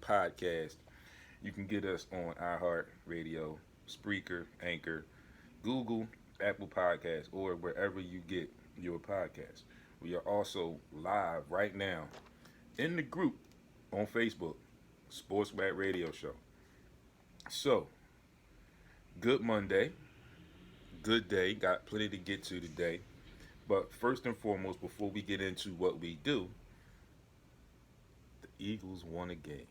podcast. You can get us on iHeart Radio, Spreaker, Anchor, Google, Apple Podcasts, or wherever you get your podcast. We are also live right now in the group on Facebook, Sports Rat Radio Show. So, good Monday, good day. Got plenty to get to today. But first and foremost, before we get into what we do, the Eagles won a game.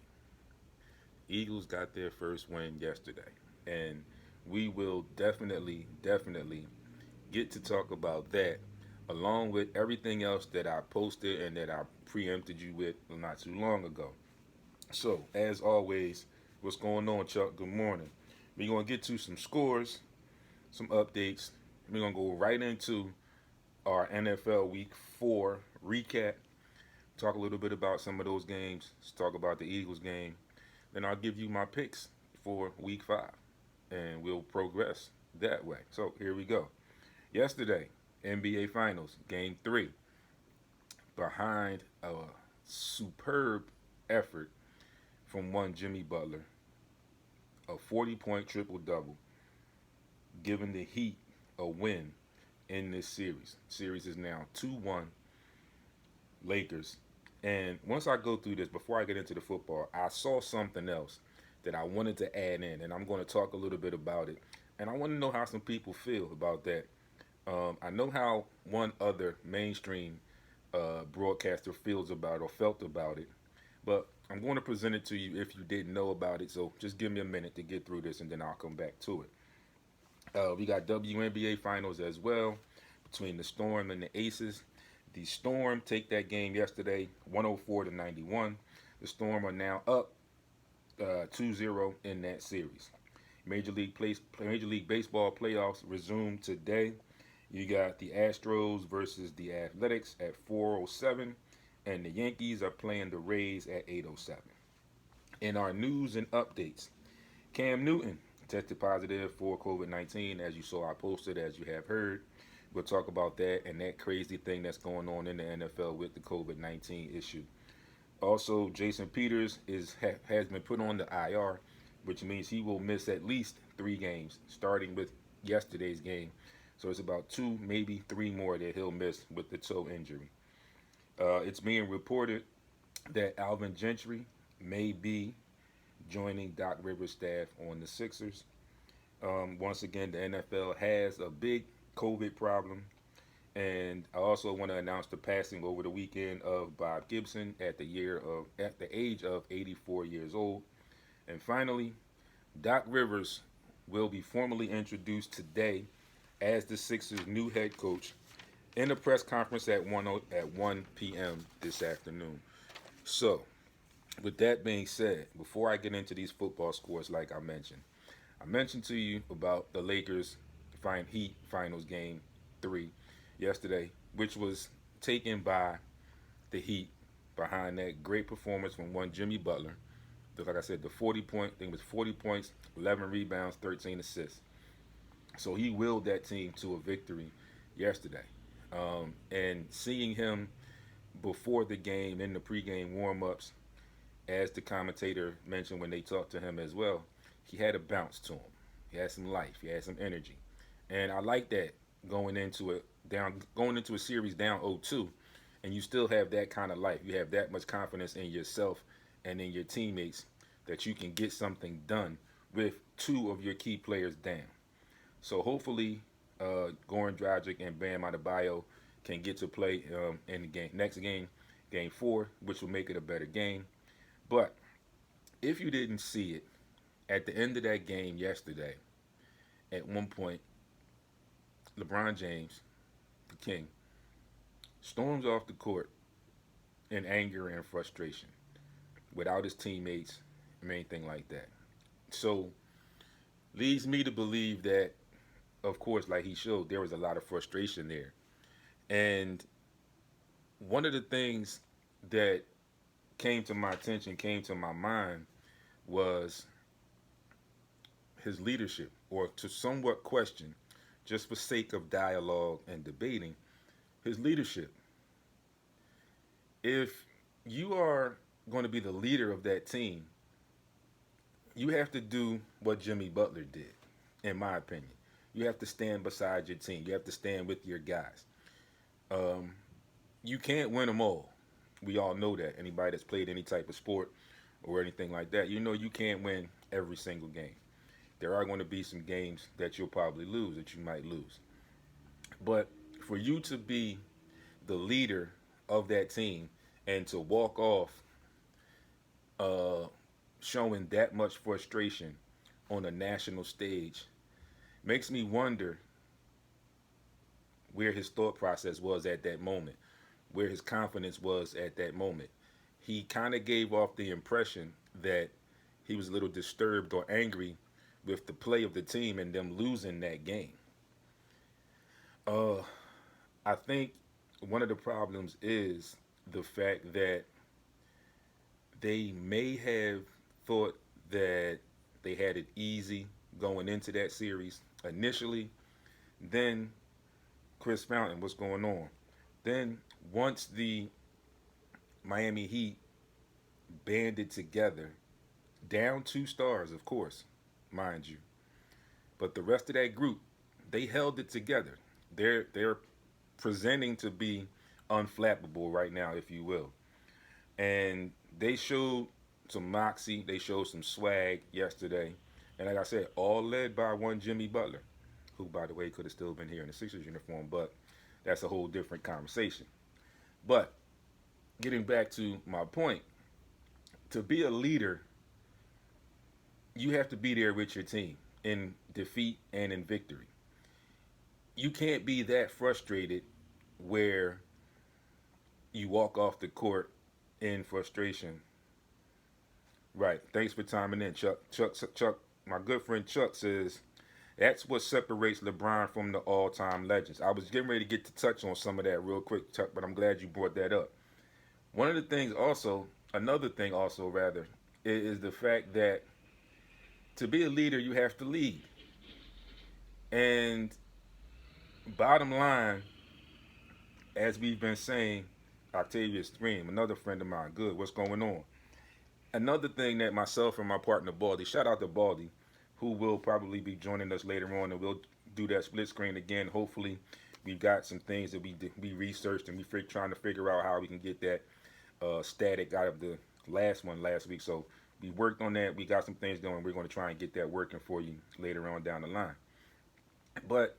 Eagles got their first win yesterday. And we will definitely get to talk about that along with everything else that I posted and that I preempted you with not too long ago. So, as always, what's going on, Chuck? Good morning. We're going to get to some scores, some updates. We're going to go right into our NFL Week 4 recap, talk a little bit about some of those games, let's talk about the Eagles game. Then I'll give you my picks for Week 5, and we'll progress that way. So, here we go. Yesterday, NBA Finals, Game 3, behind a superb effort from one Jimmy Butler, a 40-point triple double, giving the Heat a win in this series. Series is now 2-1 Lakers. And once I go through this, before I get into the football, I saw something else that I wanted to add in, and I'm going to talk a little bit about it. And I want to know how some people feel about that. I know how one other mainstream broadcaster feels about or felt about it, but I'm going to present it to you if you didn't know about it. So just give me a minute to get through this, and then I'll come back to it. We got WNBA finals as well between the Storm and the Aces. The Storm take that game yesterday, 104-91. The Storm are now up 2-0 in that series. Major League Baseball playoffs resume today. You got the Astros versus the Athletics at 4:07, and the Yankees are playing the Rays at 8:07. In our news and updates, Cam Newton tested positive for COVID-19, as you saw I posted, as you have heard. We'll talk about that and that crazy thing that's going on in the NFL with the COVID-19 issue. Also, Jason Peters has been put on the IR, which means he will miss at least 3 games, starting with yesterday's game. So it's about 2, maybe 3 more that he'll miss with the toe injury. It's being reported that Alvin Gentry may be joining Doc Rivers' staff on the Sixers. Once again, the NFL has a big COVID problem. And I also want to announce the passing over the weekend of Bob Gibson at the age of 84 years old. And finally, Doc Rivers will be formally introduced today as the Sixers' new head coach in a press conference at 1 p.m. this afternoon. So, with that being said, before I get into these football scores, like I mentioned to you about the Lakers Heat Finals Game 3 yesterday, which was taken by the Heat behind that great performance from one Jimmy Butler. Like I said, the 40 point, I think it was 40 points, 11 rebounds, 13 assists. So he willed that team to a victory yesterday. And seeing him before the game in the pregame warm-ups, as the commentator mentioned when they talked to him as well, he had a bounce to him. He had some life. He had some energy. And I like that going into a series down 0-2, and you still have that kind of life. You have that much confidence in yourself and in your teammates that you can get something done with 2 of your key players down. So hopefully, Goran Dragic and Bam Adebayo can get to play in the next game, Game 4, which will make it a better game. But if you didn't see it, at the end of that game yesterday, at one point, LeBron James, the king, storms off the court in anger and frustration without his teammates or anything like that. So, leads me to believe that, of course, like he showed, there was a lot of frustration there. And one of the things that came to my mind, was his leadership, or to somewhat question, just for sake of dialogue and debating, his leadership. If you are going to be the leader of that team, you have to do what Jimmy Butler did, in my opinion. You have to stand beside your team. You have to stand with your guys. Um, you can't win them all. We all know that. Anybody that's played any type of sport or anything like that, you know you can't win every single game. There are going to be some games that you'll probably lose, that you might lose. But for you to be the leader of that team and to walk off uh, showing that much frustration on a national stage makes me wonder where his thought process was at that moment, where his confidence was at that moment. He kind of gave off the impression that he was a little disturbed or angry with the play of the team and them losing that game. Uh, I think one of the problems is the fact that they may have thought that they had it easy going into that series initially. Then Chris Fountain, what's going on? Then once the Miami Heat banded together, down two stars, of course, mind you, but the rest of that group, they held it together. They're presenting to be unflappable right now, if you will. And they showed some moxie, they showed some swag yesterday. And like I said, all led by one Jimmy Butler, who, by the way, could have still been here in the Sixers uniform, but that's a whole different conversation. But getting back to my point, to be a leader, you have to be there with your team in defeat and in victory. You can't be that frustrated where you walk off the court in frustration. Right. Thanks for timing in, Chuck. Chuck. My good friend Chuck says that's what separates LeBron from the all-time legends. I was getting ready to get to touch on some of that real quick, Chuck, but I'm glad you brought that up. One of the things also, another thing also rather, is the fact that to be a leader, you have to lead. And bottom line, as we've been saying, Octavius Stream, another friend of mine, good, what's going on? Another thing that myself and my partner Baldy, shout out to Baldy, who will probably be joining us later on, and we'll do that split screen again. Hopefully, we've got some things that we researched and trying to figure out how we can get that static out of the last one last week. So we worked on that. We got some things going. We're going to try and get that working for you later on down the line. But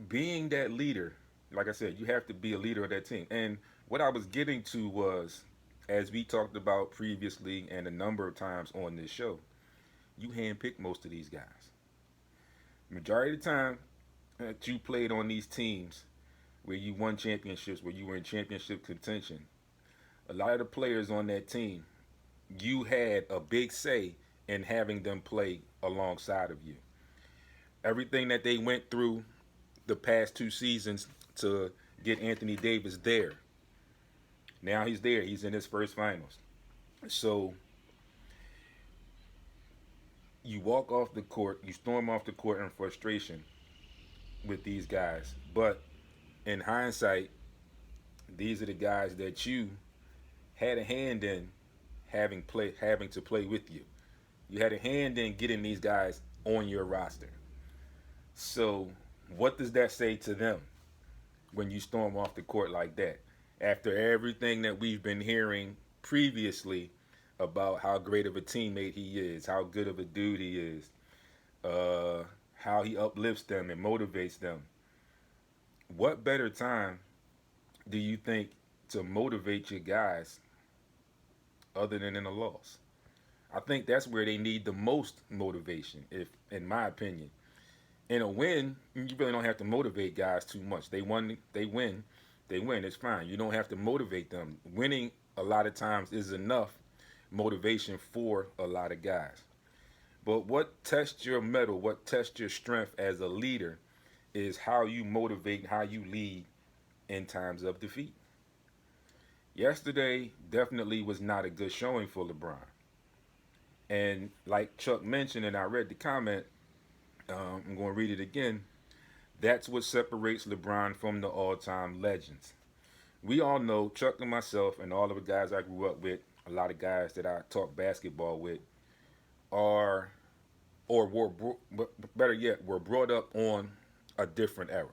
being that leader, like I said, you have to be a leader of that team. And what I was getting to was, as we talked about previously and a number of times on this show, you handpick most of these guys. Majority of the time that you played on these teams where you won championships, where you were in championship contention, a lot of the players on that team, you had a big say in having them play alongside of you. Everything that they went through the past two seasons to get Anthony Davis there. Now he's there. He's in his first finals. So you walk off the court, you storm off the court in frustration with these guys. But in hindsight, these are the guys that you had a hand in having to play with you. You had a hand in getting these guys on your roster. So what does that say to them when you storm off the court like that? After everything that we've been hearing previously about how great of a teammate he is, how good of a dude he is, how he uplifts them and motivates them. What better time do you think to motivate your guys other than in a loss? I think that's where they need the most motivation, if in my opinion. In a win, you really don't have to motivate guys too much. They win, they win, they win. It's fine. You don't have to motivate them. Winning a lot of times is enough motivation for a lot of guys. But what tests your mettle, what tests your strength as a leader is how you motivate, how you lead in times of defeat. Yesterday definitely was not a good showing for LeBron. And like Chuck mentioned, and I read the comment, I'm going to read it again. That's what separates LeBron from the all-time legends. We all know, Chuck and myself and all of the guys I grew up with, a lot of guys that I talk basketball with, are, or better yet, were brought up on a different era.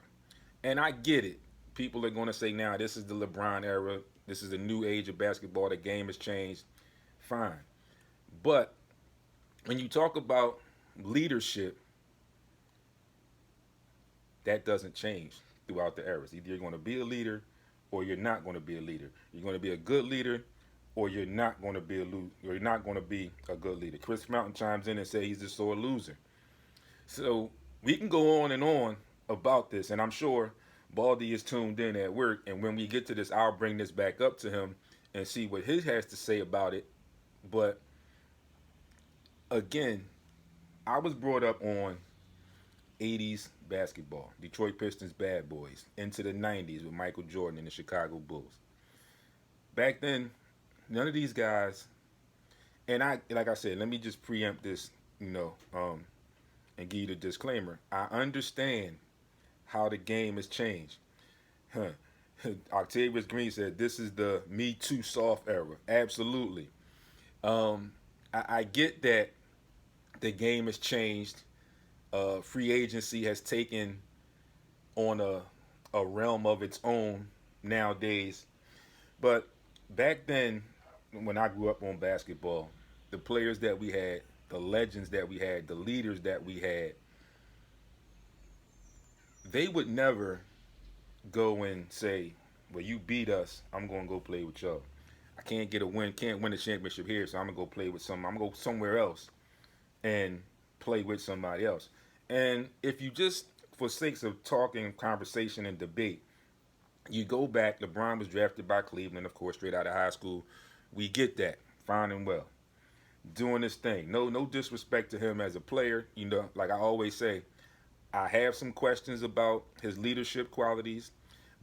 And I get it. People are going to say now, this is the LeBron era. This is the new age of basketball. The game has changed. Fine. But when you talk about leadership, that doesn't change throughout the eras. Either you're going to be a leader or you're not going to be a leader. You're going to be a good leader or you're not going to be you're not going to be a good leader. Chris Mountain chimes in and says he's a sore loser. So we can go on and on about this, and I'm sure Baldy is tuned in at work. And when we get to this, I'll bring this back up to him and see what he has to say about it. But again, I was brought up on 80s basketball, Detroit Pistons bad boys, into the 90s with Michael Jordan and the Chicago Bulls. Back then, none of these guys, and like I said, let me just preempt this, and give you the disclaimer. I understand how the game has changed. Octavius Green said this is the Me Too soft era. Absolutely. I get that the game has changed. Free agency has taken on a realm of its own nowadays. But back then, when I grew up on basketball, the players that we had, the legends that we had, the leaders that we had, they would never go and say, well, you beat us, I'm going to go play with y'all. I can't win a championship here, so I'm going to go play with I'm going to go somewhere else and play with somebody else. And if you just, for sakes of talking, conversation, and debate, you go back, LeBron was drafted by Cleveland, of course, straight out of high school. We get that, fine and well. Doing this thing. No disrespect to him as a player. Like I always say, I have some questions about his leadership qualities,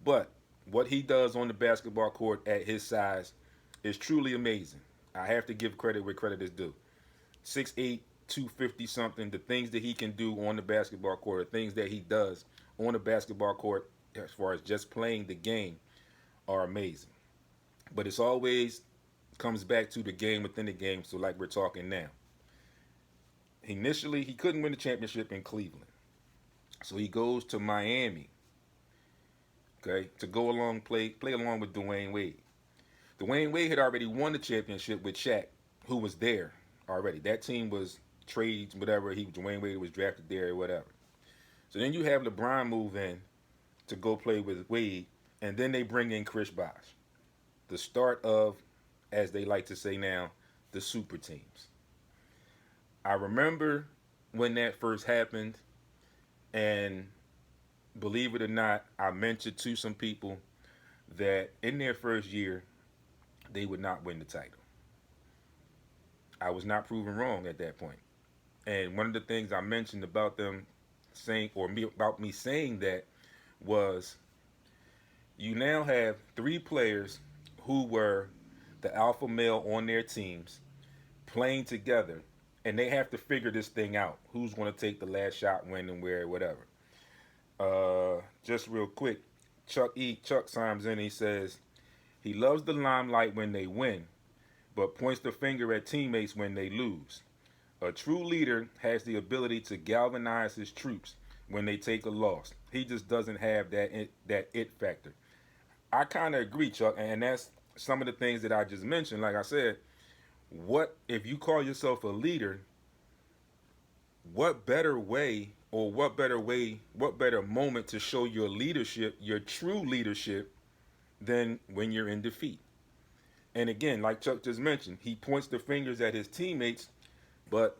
but what he does on the basketball court at his size is truly amazing. I have to give credit where credit is due. 6'8", 250 something, the things that he can do on the basketball court, the things that he does on the basketball court as far as just playing the game are amazing. But it's always comes back to the game within the game, so like we're talking now. Initially, he couldn't win the championship in Cleveland. So he goes to Miami, okay, to go along, play along with Dwayne Wade. Dwayne Wade had already won the championship with Shaq, who was there already. That team was trades, whatever. Dwayne Wade was drafted there or whatever. So then you have LeBron move in to go play with Wade, and then they bring in Chris Bosh. The start of, as they like to say now, the super teams. I remember when that first happened, and believe it or not, I mentioned to some people that in their first year, they would not win the title. I was not proven wrong at that point. And one of the things I mentioned about them saying, about me saying that, was you now have three players who were the alpha male on their teams playing together, and they have to figure this thing out. Who's going to take the last shot, when and where, whatever. Just real quick, Chuck chimes in and he says, he loves the limelight when they win, but points the finger at teammates when they lose. A true leader has the ability to galvanize his troops when they take a loss. He just doesn't have that it factor. I kind of agree, Chuck, and that's some of the things that I just mentioned. Like I said, what if you call yourself a leader? What better way, or what better moment to show your leadership, your true leadership, than when you're in defeat? And again, like Chuck just mentioned, he points the fingers at his teammates, but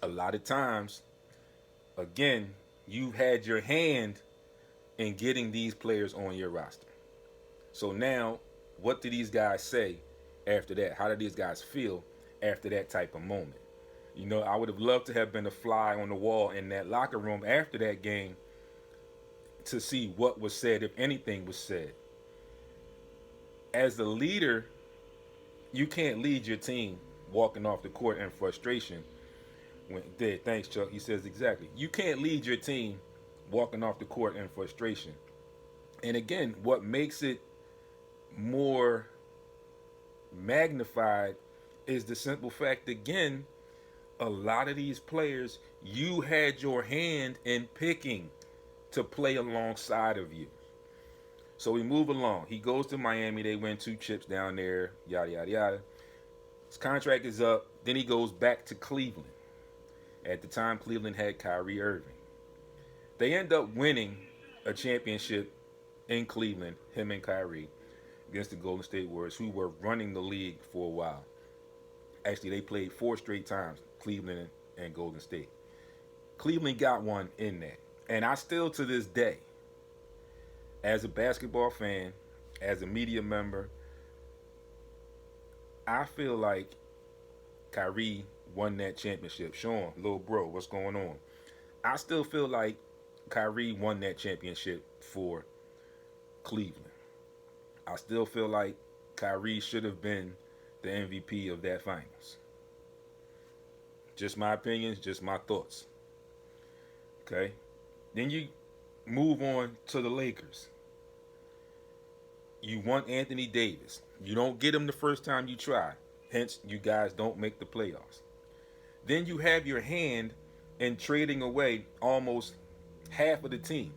a lot of times, again, you've had your hand in getting these players on your roster. So now, what do these guys say after that? How do these guys feel after that type of moment? I would have loved to have been a fly on the wall in that locker room after that game to see what was said, if anything was said. As the leader, you can't lead your team walking off the court in frustration. Thanks, Chuck. He says exactly. You can't lead your team walking off the court in frustration. And again, what makes it more magnified is the simple fact, again, a lot of these players you had your hand in picking to play alongside of you. So we move along. He goes to Miami. They win 2 chips down there. Yada yada yada. His contract is up. Then he goes back to Cleveland. At the time, Cleveland had Kyrie Irving. They end up winning a championship in Cleveland, him and Kyrie, against the Golden State Warriors, who were running the league for a while. Actually, they played 4 straight times, Cleveland and Golden State. Cleveland got one in that. And I still, to this day, as a basketball fan, as a media member, I feel like Kyrie won that championship. Sean, little bro, what's going on? I still feel like Kyrie won that championship for Cleveland. I still feel like Kyrie should have been the MVP of that finals. Just my opinions, just my thoughts. Okay? Then you move on to the Lakers. You want Anthony Davis. You don't get him the first time you try. Hence, you guys don't make the playoffs. Then you have your hand in trading away almost half of the team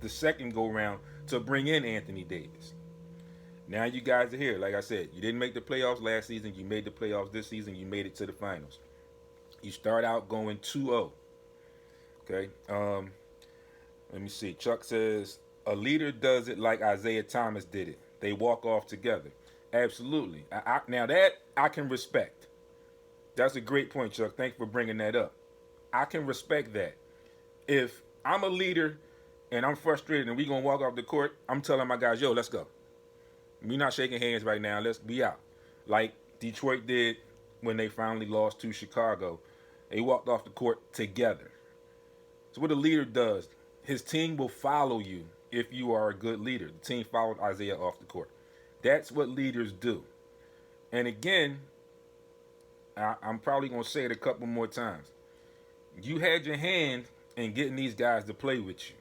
the second go round to bring in Anthony Davis. Now you guys are here. Like I said, you didn't make the playoffs last season. You made the playoffs this season. You made it to the finals. You start out going 2-0. Okay. Let me see. Chuck says, a leader does it like Isaiah Thomas did it. They walk off together. Absolutely. Now that I can respect. That's a great point, Chuck. Thanks for bringing that up. I can respect that. If I'm a leader and I'm frustrated and we going to walk off the court, I'm telling my guys, yo, let's go. We're not shaking hands right now. Let's be out. Like Detroit did when they finally lost to Chicago. They walked off the court together. So what a leader does, his team will follow you if you are a good leader. The team followed Isaiah off the court. That's what leaders do. And again, I'm probably going to say it a couple more times. You had your hand in getting these guys to play with you.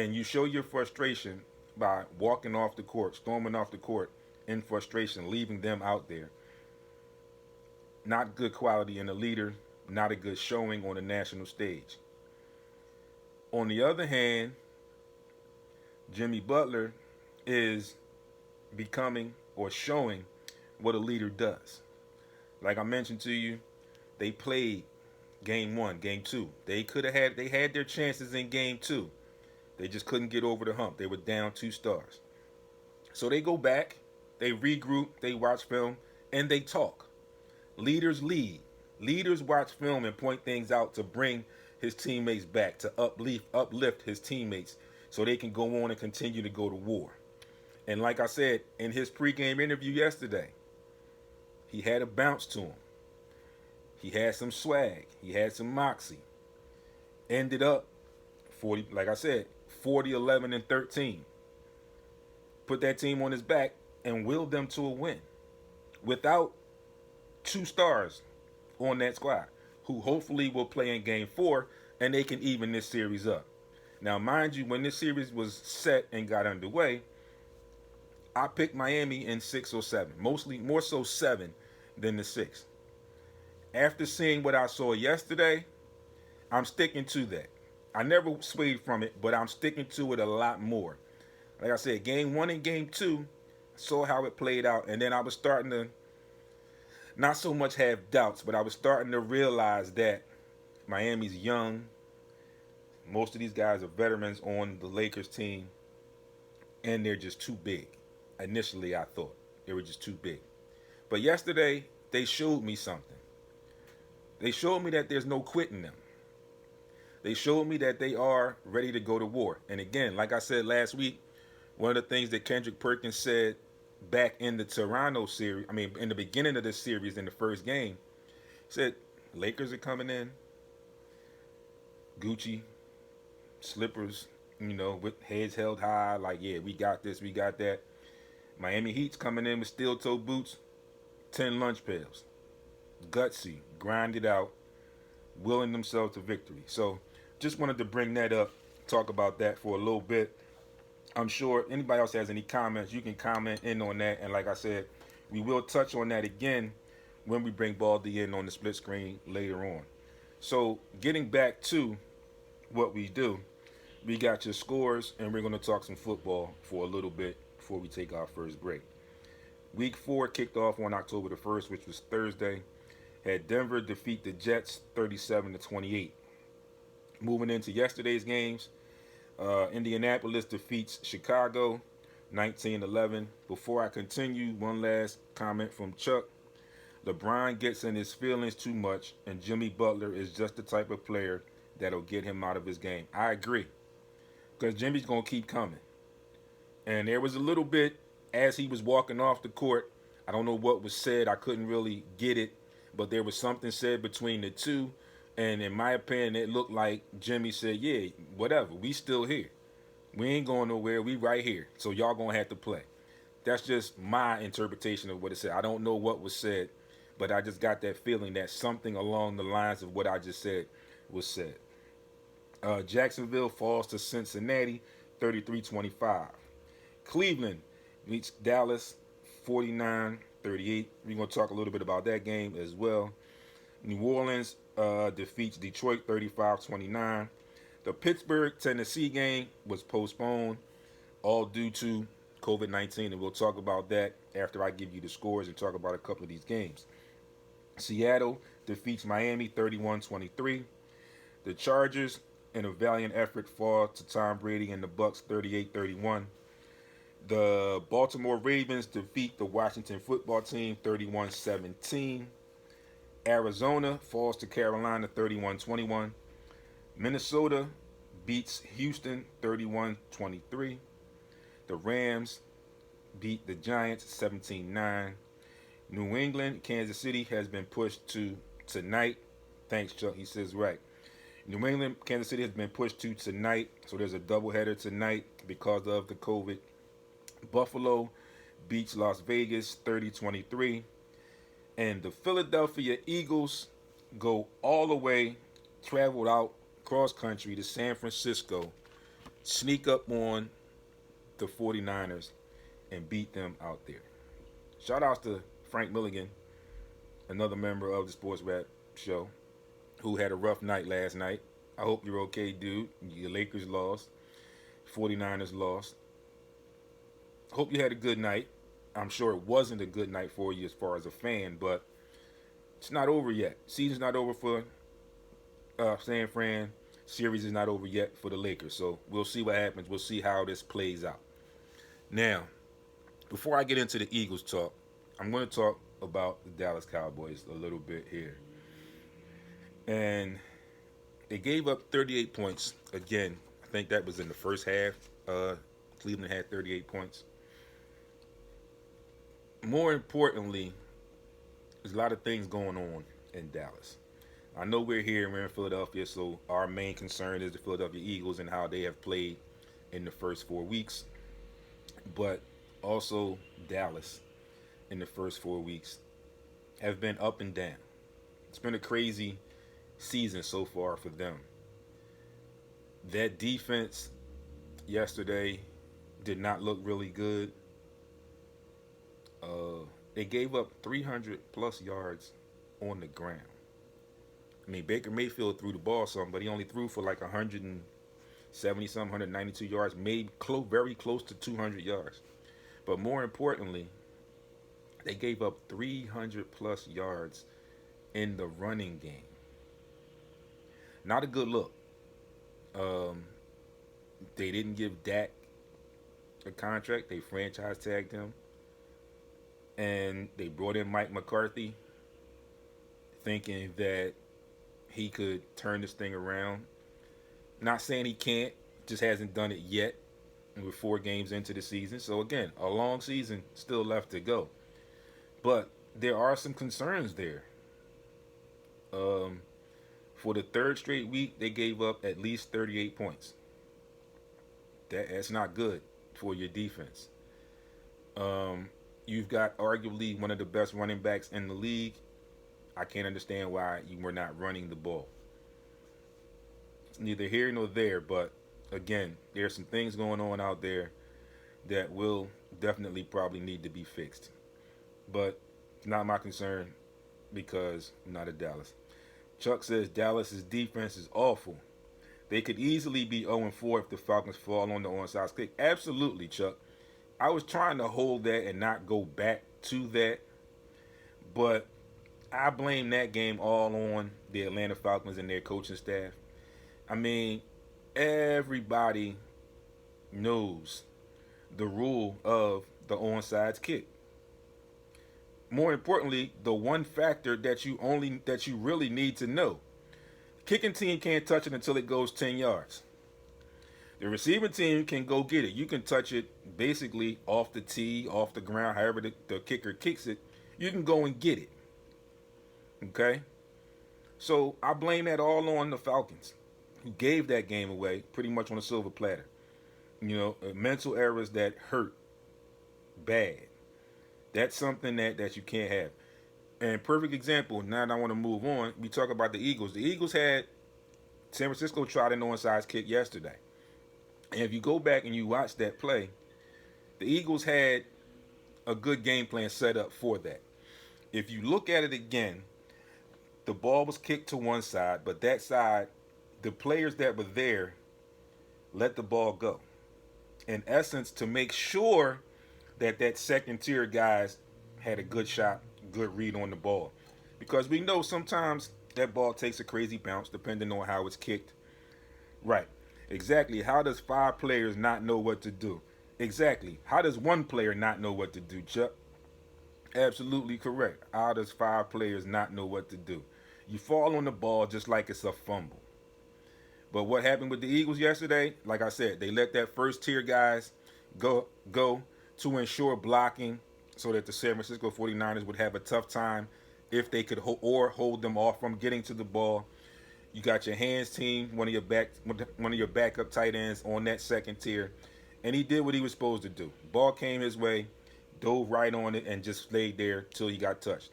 And you show your frustration by walking off the court, storming off the court in frustration, leaving them out there. Not good quality in a leader, not a good showing on the national stage. On the other hand, Jimmy Butler is becoming or showing what a leader does. Like I mentioned to you, they played game 1, game 2. They had their chances in game 2. They just couldn't get over the hump. They were down 2 stars. So they go back, they regroup, they watch film, and they talk. Leaders lead. Leaders watch film and point things out to bring his teammates back, to uplift his teammates so they can go on and continue to go to war. And like I said in his pregame interview yesterday, he had a bounce to him. He had some swag. He had some moxie. Ended up 40, like I said, 40, 11, and 13. Put that team on his back and willed them to a win without 2 stars on that squad, who hopefully will play in game 4 and they can even this series up. Now, mind you, when this series was set and got underway, I picked Miami in 6 or 7, mostly more so 7 than the 6. After seeing what I saw yesterday, I'm sticking to that. I never swayed from it, but I'm sticking to it a lot more. Like I said, game 1 and game 2, saw how it played out, and then I was starting to not so much have doubts, but I was starting to realize that Miami's young. Most of these guys are veterans on the Lakers team, and they're just too big. Initially, I thought they were just too big. But yesterday, they showed me something. They showed me that there's no quitting them. They showed me that they are ready to go to war. And again, like I said last week, one of the things that Kendrick Perkins said back in the Toronto series, in the beginning of this series in the first game, said, Lakers are coming in, Gucci, slippers, with heads held high, like, yeah, we got this, we got that. Miami Heat's coming in with steel-toe boots, 10 lunch pails. Gutsy, grinded out, willing themselves to victory. So just wanted to bring that up, talk about that for a little bit. I'm sure anybody else has any comments, you can comment in on that. And like I said, we will touch on that again when we bring Baldy in on the split screen later on. So getting back to what we do, we got your scores, and we're going to talk some football for a little bit before we take our first break. Week 4 kicked off on October the 1st, which was Thursday. Had Denver defeat the Jets 37-28. Moving into yesterday's games, Indianapolis defeats Chicago 19-11. Before I continue, one last comment from Chuck. LeBron gets in his feelings too much, and Jimmy Butler is just the type of player that'll get him out of his game. I agree, because Jimmy's going to keep coming. And there was a little bit as he was walking off the court. I don't know what was said. I couldn't really get it, but there was something said between the two. And in my opinion, it looked like Jimmy said, yeah, whatever. We still here. We ain't going nowhere. We right here. So y'all going to have to play. That's just my interpretation of what it said. I don't know what was said, but I just got that feeling that something along the lines of what I just said was said. Jacksonville falls to Cincinnati 33-25. Cleveland meets Dallas 49-38. We're going to talk a little bit about that game as well. New Orleans defeats Detroit 35-29. The Pittsburgh-Tennessee game was postponed, all due to COVID-19, and we'll talk about that after I give you the scores and talk about a couple of these games. Seattle defeats Miami 31-23. The Chargers, in a valiant effort, fall to Tom Brady and the Bucs 38-31. The Baltimore Ravens defeat the Washington football team 31-17. Arizona falls to Carolina 31-21. Minnesota beats Houston 31-23. The Rams beat the Giants 17-9. New England, Kansas City has been pushed to tonight. Thanks, Chuck. He says right. New England, Kansas City has been pushed to tonight. So there's a doubleheader tonight because of the COVID. Buffalo beats Las Vegas 30-23. And the Philadelphia Eagles go all the way, traveled out cross country to San Francisco, sneak up on the 49ers, and beat them out there. Shout outs to Frank Milligan, another member of the Sports Rap Show, who had a rough night last night. I hope you're okay, dude. Your Lakers lost. 49ers lost. Hope you had a good night. I'm sure it wasn't a good night for you as far as a fan, but it's not over yet. Season's not over for San Fran. Series is not over yet for the Lakers. So we'll see what happens. We'll see how this plays out. Now, before I get into the Eagles talk, I'm going to talk about the Dallas Cowboys a little bit here. And they gave up 38 points. Again, I think that was in the first half. Cleveland had 38 points. More importantly, there's a lot of things going on in Dallas. I know we're here and we're in Philadelphia, so our main concern is the Philadelphia Eagles and how they have played in the first 4 weeks. But also Dallas in the first 4 weeks have been up and down. It's been a crazy season so far for them. That defense yesterday did not look really good. They gave up 300 plus yards on the ground. I mean, Baker Mayfield threw the ball some, but he only threw for like 170 some, 192 yards, made very close to 200 yards. But more importantly, they gave up 300 plus yards in the running game. Not a good look. They didn't give Dak a contract. They franchise tagged him. And they brought in Mike McCarthy thinking that he could turn this thing around. Not saying he can't, just hasn't done it yet. We're 4 games into the season. So again, a long season still left to go. But there are some concerns there. For the 3rd straight week, they gave up at least 38 points. That's not good for your defense. You've got arguably one of the best running backs in the league. I can't understand why you were not running the ball. It's neither here nor there, but again, there's some things going on out there that will definitely probably need to be fixed. But it's not my concern. because I'm not a Dallas. Chuck says Dallas's defense is awful. They could easily be 0-4 if the Falcons fall on the onside kick. Absolutely, Chuck. I was trying to hold that and not go back to that, but I blame that game all on the Atlanta Falcons and their coaching staff. I mean, everybody knows the rule of the onside kick. More importantly, the one factor that you really need to know. Kicking team can't touch it until it goes 10 yards. The receiving team can go get it. You can touch it basically off the tee, off the ground, however the kicker kicks it. You can go and get it. Okay? So I blame that all on the Falcons, who gave that game away pretty much on a silver platter. Mental errors that hurt bad. That's something that you can't have. And perfect example, now that I want to move on, we talk about the Eagles. The Eagles had San Francisco tried an onside kick yesterday. And if you go back and you watch that play, the Eagles had a good game plan set up for that. If you look at it again, the ball was kicked to one side, but that side, the players that were there let the ball go. In essence, to make sure that second tier guys had a good shot, good read on the ball. Because we know sometimes that ball takes a crazy bounce depending on how it's kicked. Right. Exactly. How does 5 players not know what to do? Exactly. How does 1 player not know what to do, Chuck? Absolutely correct. How does 5 players not know what to do? You fall on the ball just like it's a fumble. But what happened with the Eagles yesterday? Like I said, they let that first tier guys go to ensure blocking so that the San Francisco 49ers would have a tough time if they could hold them off from getting to the ball. You got your hands team, one of your backup tight ends on that second tier, and he did what he was supposed to do. Ball came his way, dove right on it, and just stayed there till he got touched.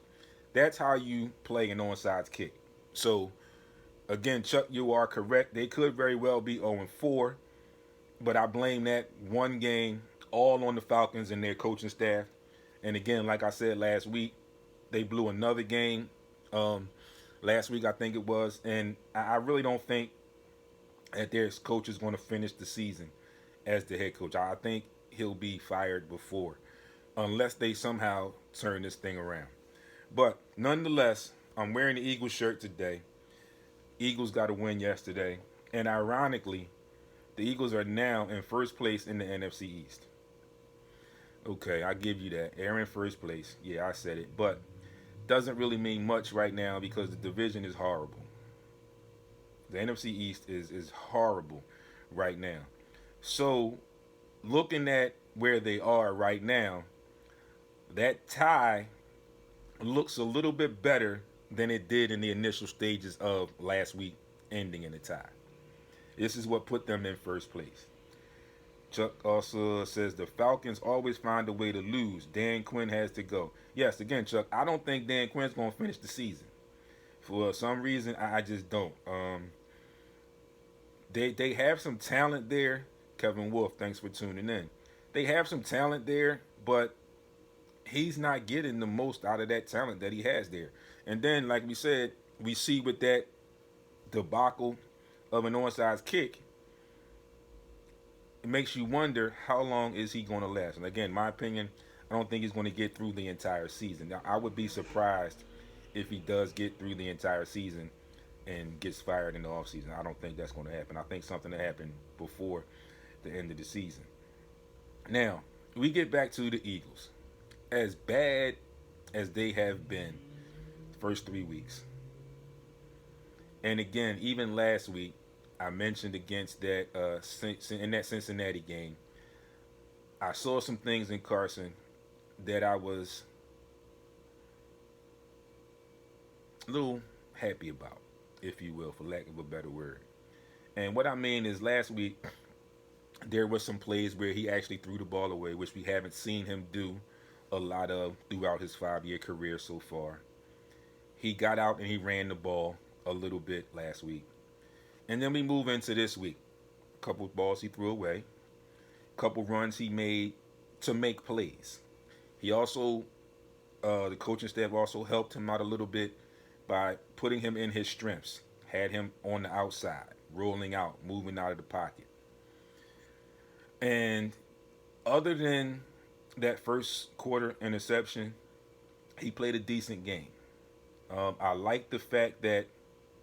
That's how you play an onside kick. So, again, Chuck, you are correct. They could very well be 0-4, but I blame that one game all on the Falcons and their coaching staff. And again, like I said last week, they blew another game. Last week, I think it was. And I really don't think that their coach is going to finish the season as the head coach. I think he'll be fired before, unless they somehow turn this thing around. But nonetheless, I'm wearing the Eagles shirt today. Eagles got a win yesterday. And ironically, the Eagles are now in first place in the NFC East. Okay, I give you that. They're in first place. Yeah, I said it. But doesn't really mean much right now because the division is horrible. The NFC East is horrible right now. So, looking at where they are right now, that tie looks a little bit better than it did in the initial stages of last week, ending in a tie. This is what put them in first place. Chuck also says the Falcons always find a way to lose. Dan Quinn has to go. Yes, again, Chuck, I don't think Dan Quinn's going to finish the season. For some reason, I just don't. They have some talent there. Kevin Wolf, thanks for tuning in. They have some talent there, but he's not getting the most out of that talent that he has there. And then, like we said, we see with that debacle of an onside kick, it makes you wonder how long is he going to last. And again, my opinion, I don't think he's going to get through the entire season. Now, I would be surprised if he does get through the entire season and gets fired in the offseason. I don't think that's going to happen. I think something that happened before the end of the season. Now, we get back to the Eagles. As bad as they have been the first 3 weeks. And again, even last week, I mentioned against that in that Cincinnati game, I saw some things in Carson that I was a little happy about, if you will, for lack of a better word. And what I mean is last week, there were some plays where he actually threw the ball away, which we haven't seen him do a lot of throughout his 5-year career so far. He got out and he ran the ball a little bit last week. And then we move into this week. A couple balls he threw away. A couple runs he made to make plays. He also The coaching staff also helped him out a little bit by putting him in his strengths, had him on the outside, rolling out, moving out of the pocket. And other than that first quarter interception, he played a decent game. I like the fact that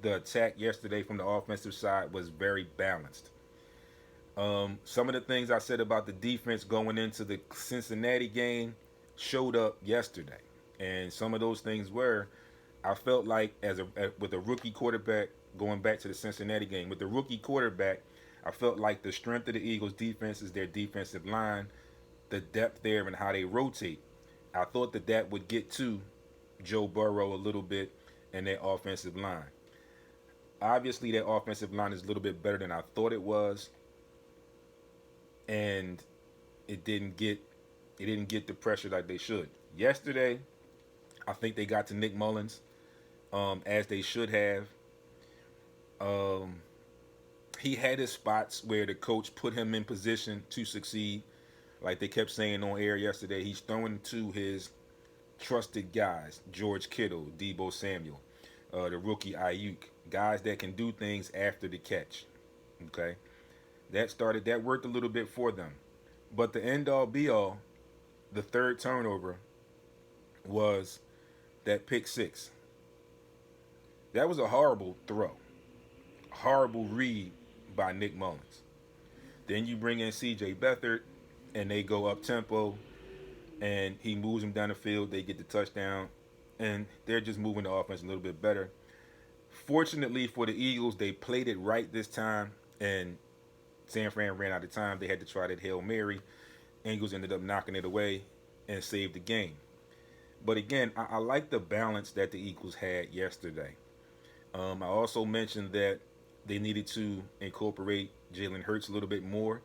the attack yesterday from the offensive side was very balanced. Some of the things I said about the defense going into the Cincinnati game showed up yesterday, and some of those things were, I felt like with a rookie quarterback going back to the Cincinnati game with the rookie quarterback, I felt like the strength of the Eagles' defense is their defensive line, the depth there, and how they rotate. I thought that would get to Joe Burrow a little bit and their offensive line. Obviously, their offensive line is a little bit better than I thought it was, and it didn't get the pressure like they should. Yesterday, I think they got to Nick Mullins, as they should have. Um, he had his spots where the coach put him in position to succeed. Like they kept saying on air yesterday, he's throwing to his trusted guys, George Kittle, Deebo Samuel, the rookie Ayuk, guys that can do things after the catch. Okay, that worked a little bit for them, but the end all be all, the third turnover was that pick six. That was a horrible throw, horrible read by Nick Mullins. Then you bring in C.J. Beathard, and they go up tempo, and he moves them down the field. They get the touchdown, and they're just moving the offense a little bit better. Fortunately for the Eagles, they played it right this time, and San Fran ran out of time. They had to try that Hail Mary. Eagles ended up knocking it away and saved the game. But again, I like the balance that the Eagles had yesterday. I also mentioned that they needed to incorporate Jalen Hurts a little bit more.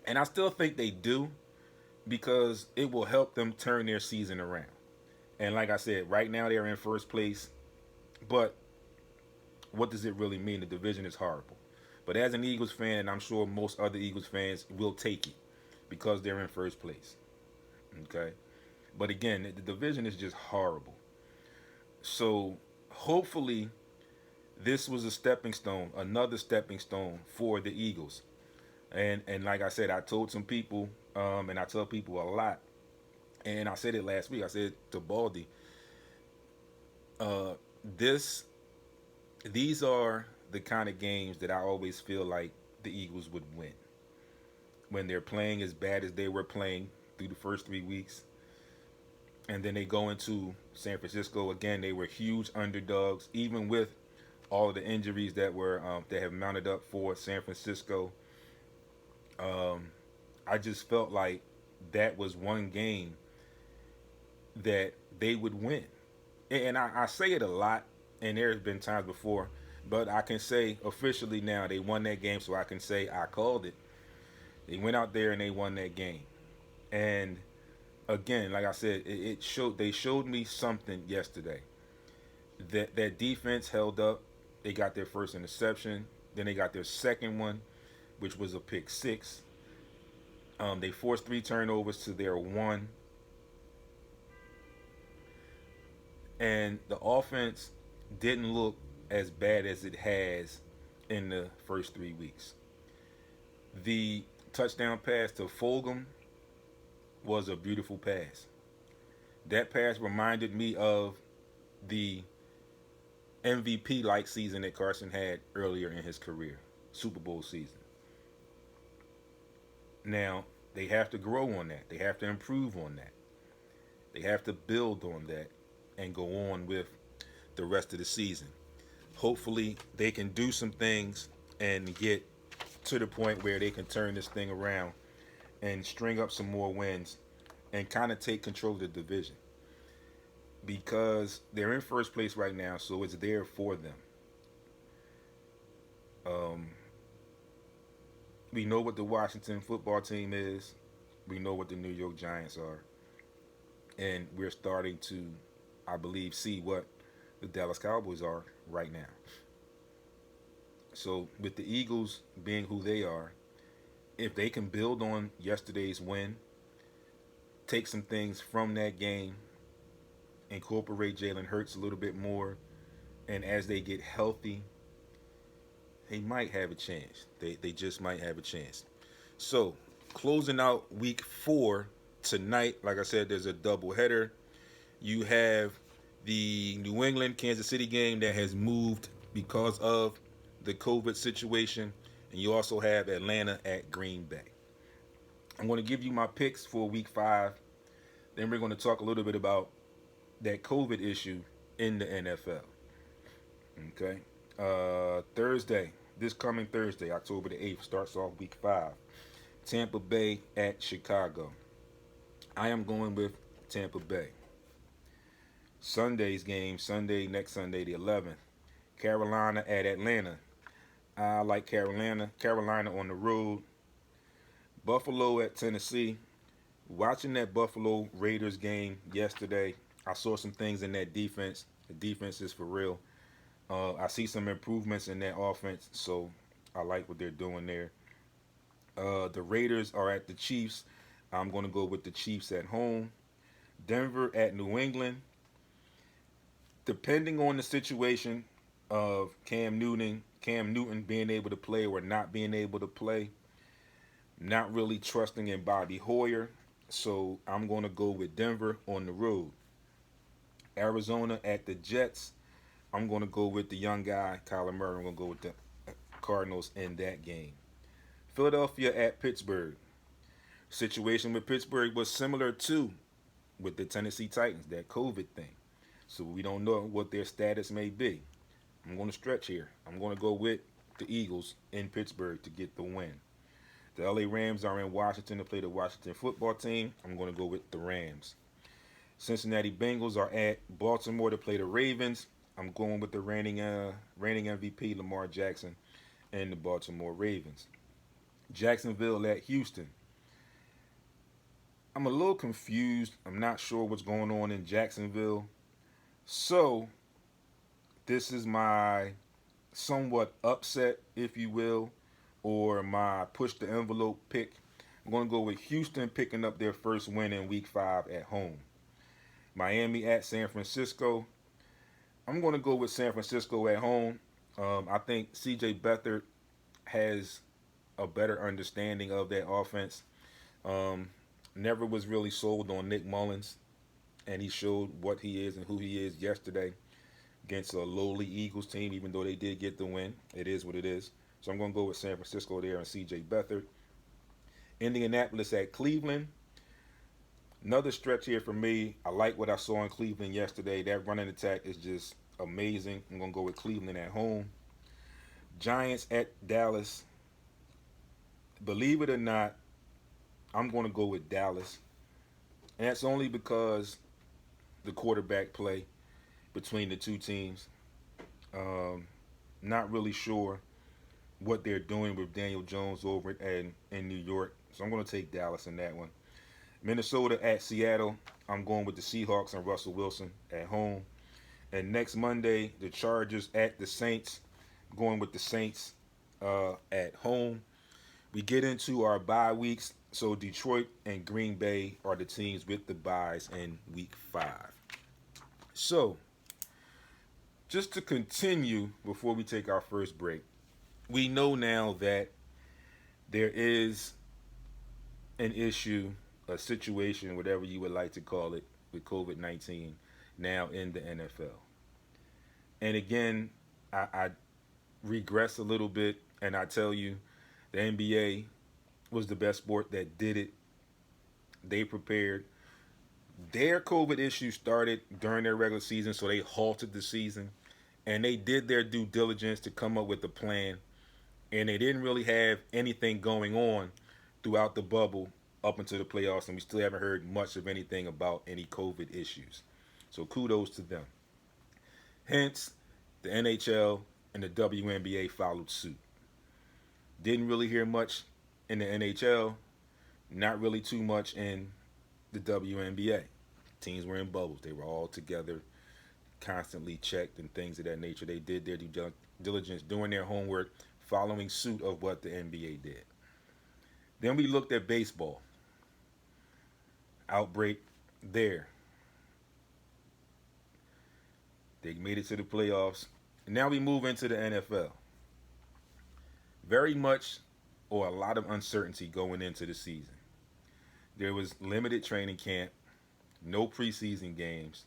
And I still think they do, because it will help them turn their season around. And like I said, right now they're in first place. But what does it really mean? The division is horrible. But as an Eagles fan, and I'm sure most other Eagles fans will take it because they're in first place. Okay? But again, the division is just horrible. So hopefully this was a stepping stone, another stepping stone for the Eagles. And like I said, I told some people, and I tell people a lot, and I said it last week. I said to Baldy, uh, this these are the kind of games that I always feel like the Eagles would win when they're playing as bad as they were playing through the first 3 weeks, and then they go into San Francisco again. They were huge underdogs, even with all of the injuries that have mounted up for San Francisco. I just felt like that was one game that they would win. And I say it a lot, and there's been times before, but I can say officially now they won that game, so I can say I called it. They went out there and they won that game. And again, like I said, it showed. They showed me something yesterday. That defense held up. They got their first interception. Then they got their second one, which was a pick six. They forced 3 turnovers to their 1. And the offense didn't look as bad as it has in the first 3 weeks. The touchdown pass to Fulgham was a beautiful pass. That pass reminded me of the MVP-like season that Carson had earlier in his career, Super Bowl season. Now, they have to grow on that. They have to improve on that. They have to build on that and go on with the rest of the season. Hopefully, they can do some things and get to the point where they can turn this thing around and string up some more wins and kind of take control of the division. Because they're in first place right now, so it's there for them. We know what the Washington football team is. We know what the New York Giants are. And we're starting to, I believe, see what the Dallas Cowboys are right now. So with the Eagles being who they are, if they can build on yesterday's win, take some things from that game, incorporate Jalen Hurts a little bit more, and as they get healthy, they might have a chance. They just might have a chance. So, closing out week 4 tonight, like I said, there's a double header. You have the New England Kansas City game that has moved because of the COVID situation, and you also have Atlanta at Green Bay. I'm going to give you my picks for week 5. Then we're going to talk a little bit about that COVID issue in the NFL. Okay. Thursday, this coming Thursday, October the 8th, starts off week 5. Tampa Bay at Chicago. I am going with Tampa Bay. Sunday's game, next Sunday, the 11th. Carolina at Atlanta. I like Carolina. Carolina on the road. Buffalo at Tennessee. Watching that Buffalo Raiders game yesterday, I saw some things in that defense. The defense is for real. I see some improvements in that offense, so I like what they're doing there. The Raiders are at the Chiefs. I'm going to go with the Chiefs at home. Denver at New England. Depending on the situation of Cam Newton being able to play or not being able to play, not really trusting in Bobby Hoyer, so I'm going to go with Denver on the road. Arizona at the Jets. I'm going to go with the young guy, Kyler Murray. I'm going to go with the Cardinals in that game. Philadelphia at Pittsburgh. Situation with Pittsburgh was similar to with the Tennessee Titans, that COVID thing. So we don't know what their status may be. I'm going to stretch here. I'm going to go with the Eagles in Pittsburgh to get the win. The LA Rams are in Washington to play the Washington football team. I'm going to go with the Rams. Cincinnati Bengals are at Baltimore to play the Ravens. I'm going with the reigning MVP Lamar Jackson and the Baltimore Ravens. Jacksonville at Houston. I'm a little confused. I'm not sure what's going on in Jacksonville. So, this is my somewhat upset, if you will, or my push the envelope pick. I'm going to go with Houston picking up their first win in week 5 at home. Miami at San Francisco. I'm going to go with San Francisco at home. I think C.J. Beathard has a better understanding of that offense. Never was really sold on Nick Mullins, and he showed what he is and who he is yesterday against a lowly Eagles team, even though they did get the win. It is what it is. So I'm going to go with San Francisco there and C.J. Beathard. Indianapolis at Cleveland. Another stretch here for me. I like what I saw in Cleveland yesterday. That running attack is just amazing. I'm going to go with Cleveland at home. Giants at Dallas. Believe it or not, I'm going to go with Dallas. And that's only because the quarterback play between the two teams. Not really sure what they're doing with Daniel Jones over in New York. So I'm going to take Dallas in that one. Minnesota at Seattle. I'm going with the Seahawks and Russell Wilson at home. And next Monday, the Chargers at the Saints. Going with the Saints at home. We get into our bye weeks. So Detroit and Green Bay are the teams with the byes in week 5. So, just to continue before we take our first break, we know now that there is an issue, a situation, whatever you would like to call it, with COVID-19 now in the NFL. And again, I regress a little bit and I tell you the NBA was the best sport that did it. They prepared. Their COVID issue started during their regular season, so they halted the season. And they did their due diligence to come up with a plan. And they didn't really have anything going on throughout the bubble up until the playoffs. And we still haven't heard much of anything about any COVID issues. So kudos to them. Hence, the NHL and the WNBA followed suit. Didn't really hear much in the NHL, not really too much in the WNBA. Teams were in bubbles. They were all together, constantly checked and things of that nature. They did their due diligence, doing their homework, following suit of what the NBA did. Then we looked at baseball. Outbreak there. They made it to the playoffs. And now we move into the NFL. Very much or a lot of uncertainty going into the season. There was limited training camp, no preseason games,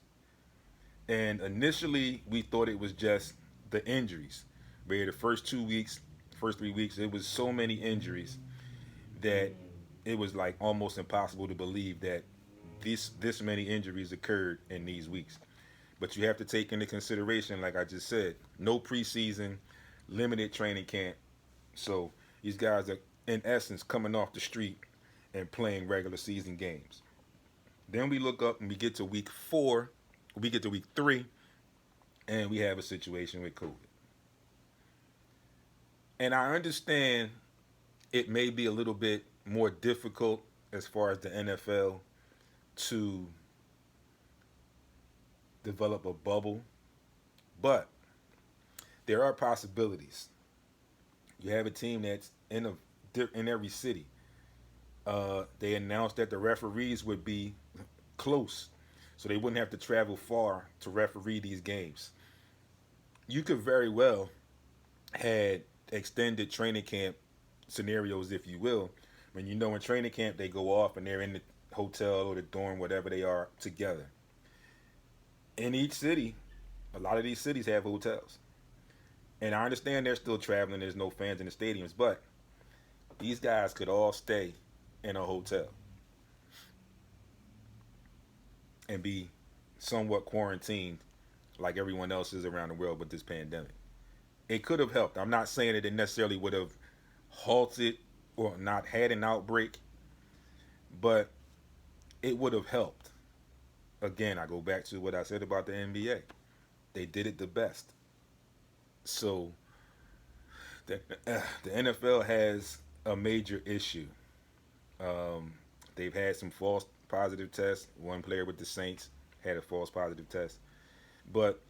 and initially we thought it was just the injuries. Where the first 2 weeks, first 3 weeks, it was so many injuries that it was like almost impossible to believe that this many injuries occurred in these weeks. But you have to take into consideration, like I just said, no preseason, limited training camp. So these guys are, in essence, coming off the street and playing regular season games. Then we look up and we get to week 4, we get to week 3, and we have a situation with COVID. And I understand it may be a little bit more difficult as far as the NFL to develop a bubble, but there are possibilities. You have a team that's in every city. They announced that the referees would be close, so they wouldn't have to travel far to referee these games. You could very well had extended training camp scenarios, if you will, when you know in training camp they go off and they're in the hotel or the dorm, whatever they are, together. In each city, a lot of these cities have hotels. And I understand they're still traveling, there's no fans in the stadiums, but these guys could all stay in a hotel and be somewhat quarantined like everyone else is around the world with this pandemic. It could have helped. I'm not saying that it necessarily would have halted or not had an outbreak, but it would have helped. Again, I go back to what I said about the NBA. They did it the best. So the NFL has a major issue. They've had some false positive tests. One player with the Saints had a false positive test. But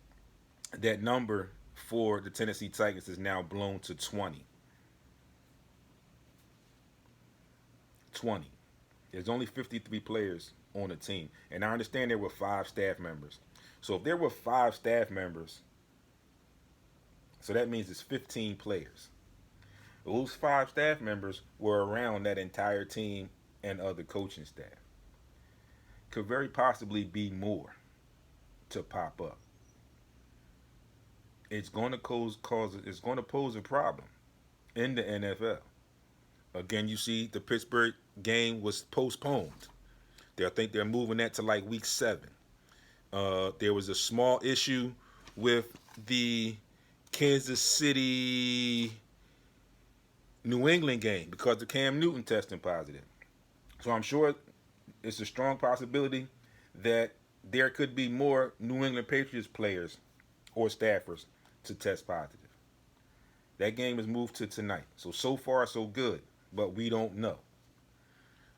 that number for the Tennessee Titans is now blown to 20. 20. There's only 53 players on the team. And I understand there were 5 staff members. So if there were 5 staff members, so that means it's 15 players. Those 5 staff members were around that entire team and other coaching staff. Could very possibly be more to pop up. It's going to it's going to pose a problem in the NFL. Again, you see the Pittsburgh game was postponed. I think they're moving that to like week 7. There was a small issue with the Kansas City New England game because of Cam Newton testing positive. So I'm sure it's a strong possibility that there could be more New England Patriots players or staffers to test positive. That game is moved to tonight. So far, so good. But we don't know.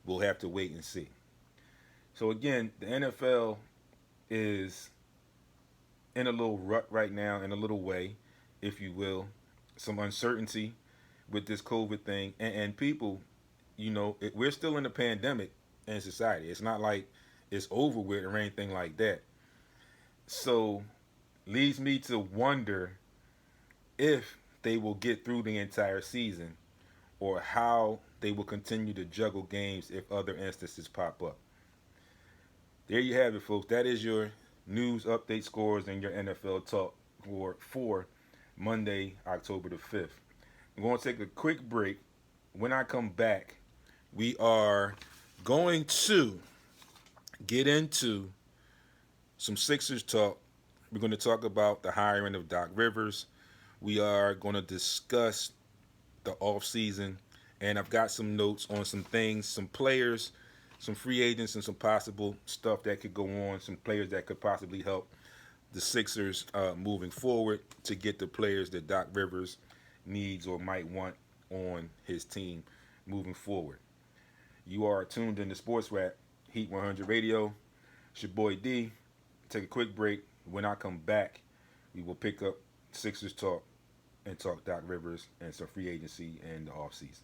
We'll have to wait and see. So again, the NFL is in a little rut right now, in a little way, if you will. Some uncertainty with this COVID thing. And people, we're still in a pandemic in society. It's not like it's over with or anything like that. So leads me to wonder if they will get through the entire season or how they will continue to juggle games if other instances pop up. There you have it, folks. That is your news update, scores, and your NFL talk for Monday, October the 5th. I'm going to take a quick break. When I come back, we are going to get into some Sixers talk. We're going to talk about the hiring of Doc Rivers. We are going to discuss the offseason, and I've got some notes on some things, some players, some free agents, and some possible stuff that could go on, some players that could possibly help the Sixers moving forward to get the players that Doc Rivers needs or might want on his team moving forward. You are tuned in to Sports Rap, Heat 100 Radio. It's your boy D. Take a quick break. When I come back, we will pick up Sixers talk and talk Doc Rivers and some free agency and the offseason.